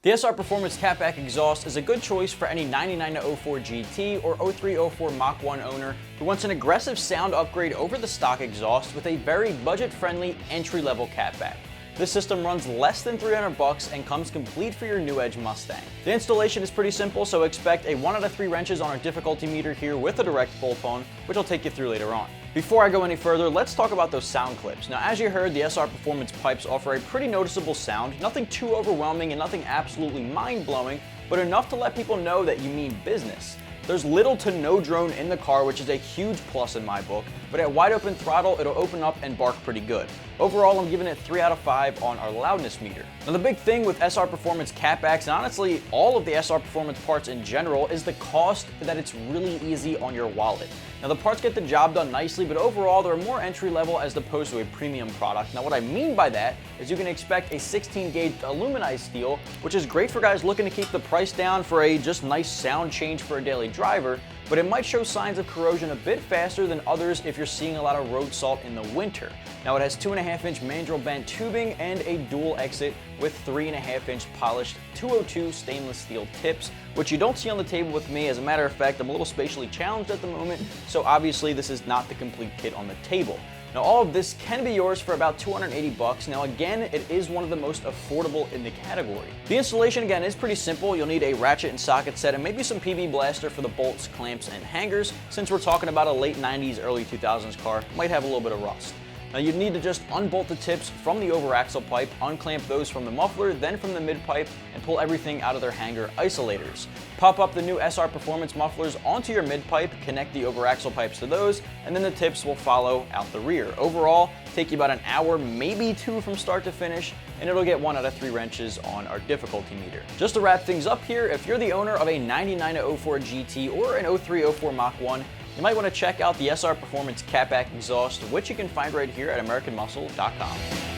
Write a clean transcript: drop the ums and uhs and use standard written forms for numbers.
The SR Performance Catback exhaust is a good choice for any 99-04 GT or 03-04 Mach 1 owner who wants an aggressive sound upgrade over the stock exhaust with a very budget-friendly entry-level catback. This system runs less than $300 and comes complete for your new Edge Mustang. The installation is pretty simple, so expect a 1 out of 3 wrenches on our difficulty meter here with a direct bolt-on, which I'll take you through later on. Before I go any further, let's talk about those sound clips. Now, as you heard, the SR Performance pipes offer a pretty noticeable sound, nothing too overwhelming and nothing absolutely mind-blowing, but enough to let people know that you mean business. There's little to no drone in the car, which is a huge plus in my book, but at wide open throttle, it'll open up and bark pretty good. Overall, I'm giving it 3 out of 5 on our loudness meter. Now, the big thing with SR Performance catbacks, and honestly all of the SR Performance parts in general, is the cost that it's really easy on your wallet. Now, the parts get the job done nicely, but overall they're more entry level as opposed to a premium product. Now, what I mean by that is you can expect a 16 gauge aluminized steel, which is great for guys looking to keep the price down for a just nice sound change for a daily driver, but it might show signs of corrosion a bit faster than others if you're seeing a lot of road salt in the winter. Now, it has 2.5-inch mandrel bent tubing and a dual exit with 3.5-inch polished 202 stainless steel tips, which you don't see on the table with me. As a matter of fact, I'm a little spatially challenged at the moment, so obviously this is not the complete kit on the table. Now, all of this can be yours for about $280. Now, again, it is one of the most affordable in the category. The installation, again, is pretty simple. You'll need a ratchet and socket set and maybe some PB blaster for the bolts, clamps, and hangers. Since we're talking about a late 90s, early 2000s car, might have a little bit of rust. Now, you'd need to just unbolt the tips from the over-axle pipe, unclamp those from the muffler, then from the mid-pipe, and pull everything out of their hanger isolators. Pop up the new SR Performance mufflers onto your mid-pipe, connect the over-axle pipes to those, and then the tips will follow out the rear. Overall, take you about an hour, maybe 2 from start to finish, and it'll get 1 out of 3 wrenches on our difficulty meter. Just to wrap things up here, if you're the owner of a 99-04 GT or an 03-04 Mach 1, you might want to check out the SR Performance Catback exhaust, which you can find right here at AmericanMuscle.com.